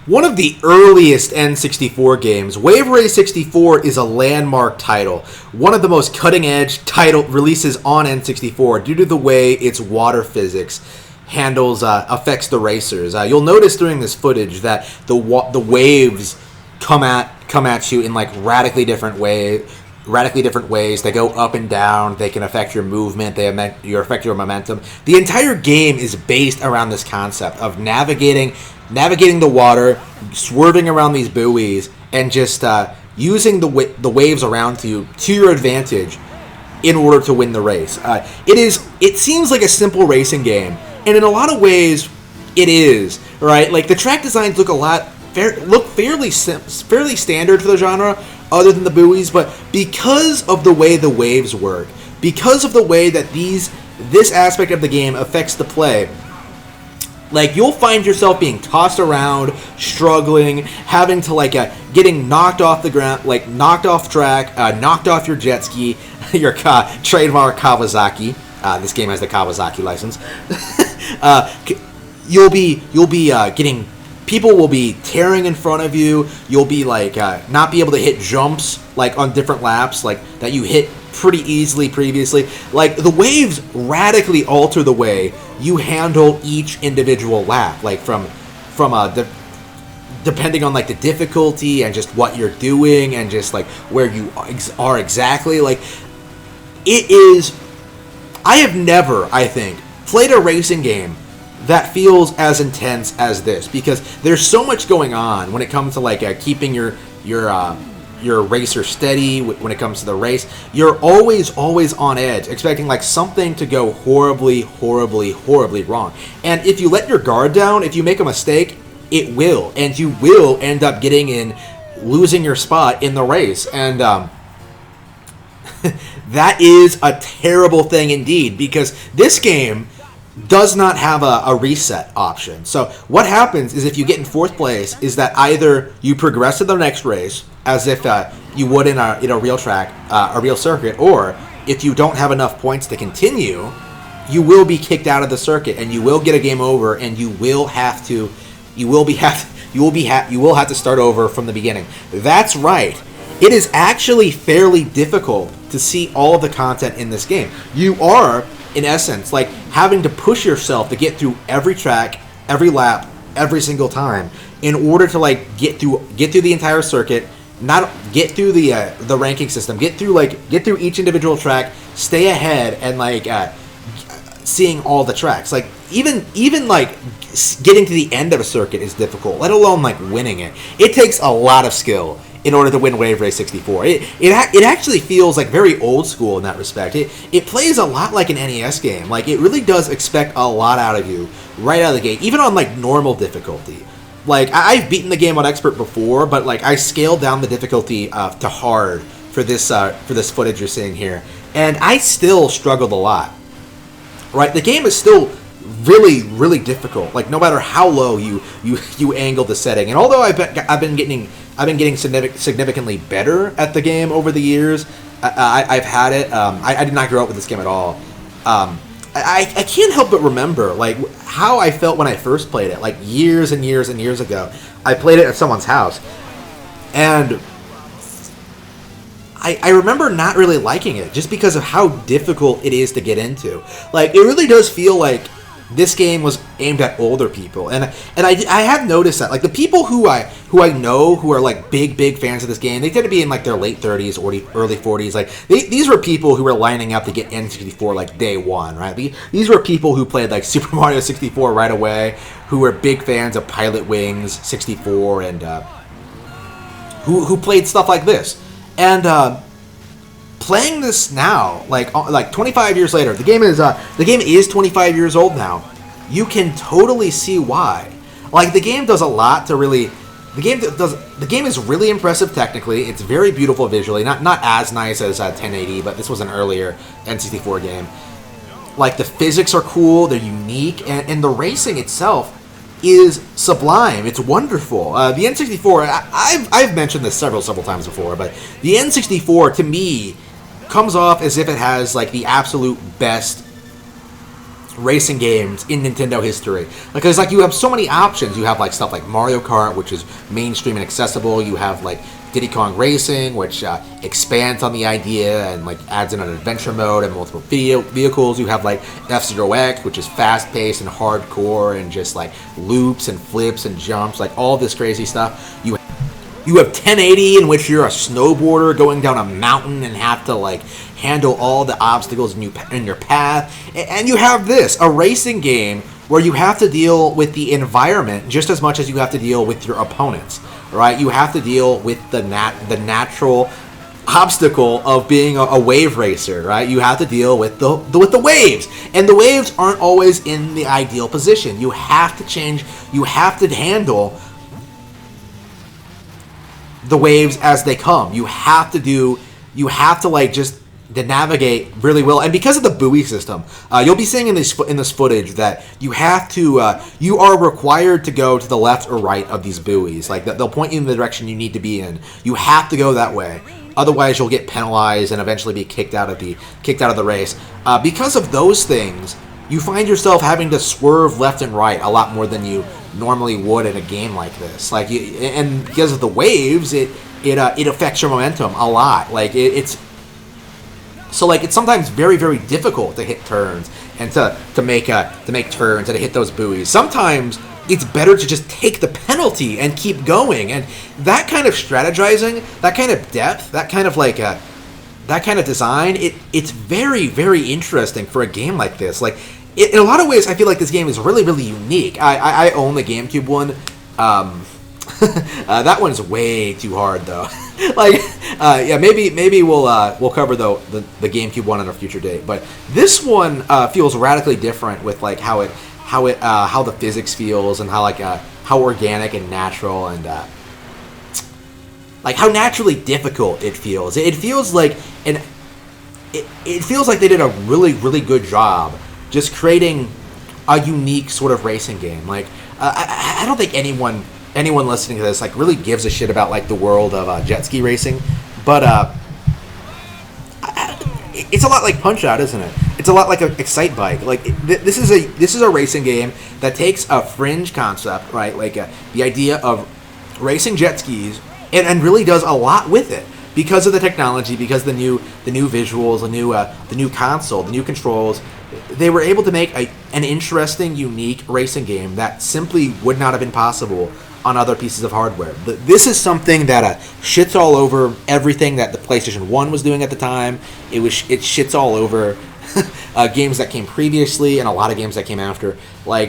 One of the earliest N64 games, Wave Race 64 is a landmark title. One of the most cutting-edge title releases on N64 due to the way its water physics affects the racers. You'll notice during this footage that the waves come at you in like radically different ways. They go up and down. They can affect your movement. They affect your momentum. The entire game is based around this concept of navigating the water, swerving around these buoys, and just using the waves around you to your advantage in order to win the race. It seems like a simple racing game, and in a lot of ways, it is. Right? Like the track designs look fairly standard for the genre, other than the buoys, but because of the way the waves work, because of the way that this aspect of the game affects the play, like you'll find yourself being tossed around, struggling, having to getting knocked off the ground, like knocked off track, knocked off your jet ski, your trademark Kawasaki. This game has the Kawasaki license. You'll be getting. People will be tearing in front of you. You'll be not be able to hit jumps on different laps that you hit pretty easily previously. Like the waves radically alter the way you handle each individual lap. Depending on the difficulty and just what you're doing and just where you are exactly. It is. I have never, I think, played a racing game that feels as intense as this, because there's so much going on when it comes to keeping your racer steady. When it comes to the race, you're always on edge, expecting something to go horribly wrong. And if you let your guard down, if you make a mistake, it will, and you will end up losing your spot in the race. And that is a terrible thing indeed, because this game does not have a reset option. So what happens is, if you get in fourth place, is that either you progress to the next race as if you would in a real track, a real circuit, or if you don't have enough points to continue, you will be kicked out of the circuit and you will get a game over, and you will have to start over from the beginning. That's right. It is actually fairly difficult to see all of the content in this game. You are, in essence, having to push yourself to get through every track, every lap, every single time, in order to get through the entire circuit, not get through the ranking system, get through each individual track, stay ahead, and seeing all the tracks. Even getting to the end of a circuit is difficult, let alone winning it. It takes a lot of skill in order to win Wave Race 64. It actually feels very old school in that respect. It plays a lot like an NES game. It really does expect a lot out of you right out of the gate, even on normal difficulty. I've beaten the game on expert before, but I scaled down the difficulty to hard for this footage you're seeing here, and I still struggled a lot. Right, the game is still really difficult. No matter how low you angle the setting, and although I've been getting significantly better at the game over the years. I've had it. I did not grow up with this game at all. I can't help but remember how I felt when I first played it, years and years and years ago. I played it at someone's house, and I remember not really liking it just because of how difficult it is to get into. It really does feel like this game was aimed at older people, and I have noticed that the people who I know who are big fans of this game, they tend to be in their late 30s or early 40s. These were people who were lining up to get N64 day one, right? These were people who played Super Mario 64 right away, who were big fans of Pilot Wings 64, and who played stuff like this. And playing this now, 25 years later, the game is 25 years old now. You can totally see why. The game does a lot to really. The game is really impressive technically. It's very beautiful visually. Not as nice as 1080, but this was an earlier N64 game. The physics are cool. They're unique, and the racing itself is sublime. It's wonderful. The N64. I've mentioned this several times before, but the N64 to me comes off as if it has the absolute best racing games in Nintendo history, because like you have so many options. You have like stuff like Mario Kart, which is mainstream and accessible. You have like Diddy Kong Racing, which expands on the idea and like adds in an adventure mode and multiple vehicles. You have like F-Zero X, which is fast paced and hardcore and just like loops and flips and jumps, like all this crazy stuff. You have 1080, in which you're a snowboarder going down a mountain and have to like handle all the obstacles in your path. And you have this, a racing game where you have to deal with the environment just as much as you have to deal with your opponents, right? You have to deal with the natural obstacle of being a wave racer, right? You have to deal with the waves, and the waves aren't always in the ideal position. You have to change. You have to handle the waves as they come. You have to like just to navigate really well. And because of the buoy system, you'll be seeing in this footage that you are required to go to the left or right of these buoys. Like they'll point you in the direction you need to be in. You have to go that way. Otherwise, you'll get penalized and eventually be kicked out of the race. Because of those things, you find yourself having to swerve left and right a lot more than you normally would in a game like this. And because of the waves, it affects your momentum a lot. Like it's sometimes very, very difficult to hit turns and to make turns and to hit those buoys. Sometimes it's better to just take the penalty and keep going. And that kind of strategizing, that kind of depth, that kind of design, it's very, very interesting for a game like this. Like, in a lot of ways, I feel like this game is really, really unique. I own the GameCube one. That one's way too hard, though. Maybe we'll cover the GameCube one on a future date. But this one feels radically different with like how the physics feels and how organic and natural and like how naturally difficult it feels. It feels like it feels like they did a really, really good job just creating a unique sort of racing game. Like I don't think anyone listening to this like really gives a shit about like the world of jet ski racing, but it's a lot like Punch Out, isn't it? It's a lot like Excite Bike. Like this is a racing game that takes a fringe concept, right? Like the idea of racing jet skis, and really does a lot with it because of the technology, because the new visuals, the new console, the new controls. They were able to make an interesting, unique racing game that simply would not have been possible on other pieces of hardware. This is something that shits all over everything that the PlayStation 1 was doing at the time. It shits all over games that came previously and a lot of games that came after. Like,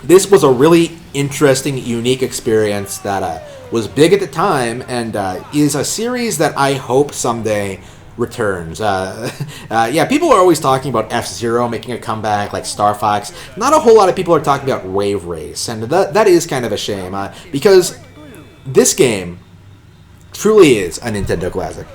this was a really interesting, unique experience that was big at the time and is a series that I hope someday returns. People are always talking about F-Zero making a comeback, like Star Fox. Not a whole lot of people are talking about Wave Race, and that is kind of a shame, because this game truly is a Nintendo classic.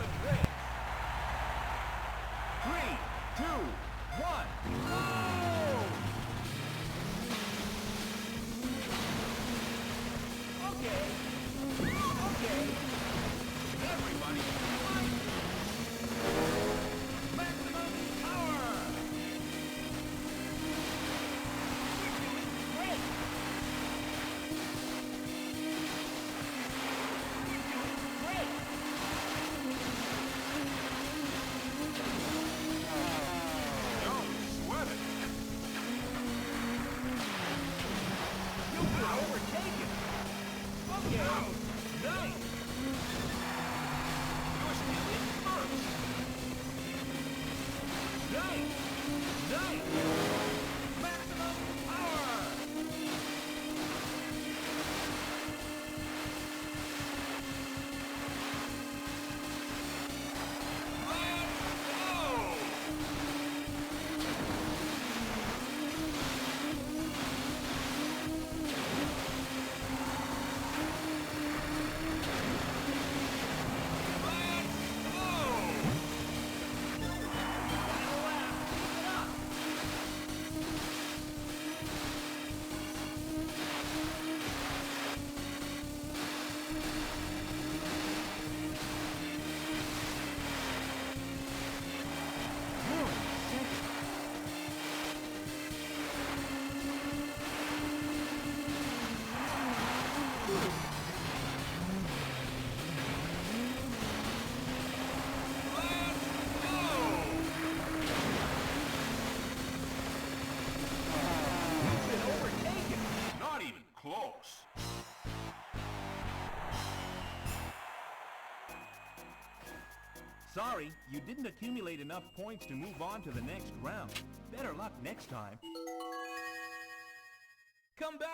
close. Sorry, you didn't accumulate enough points to move on to the next round. Better luck next time. Come back!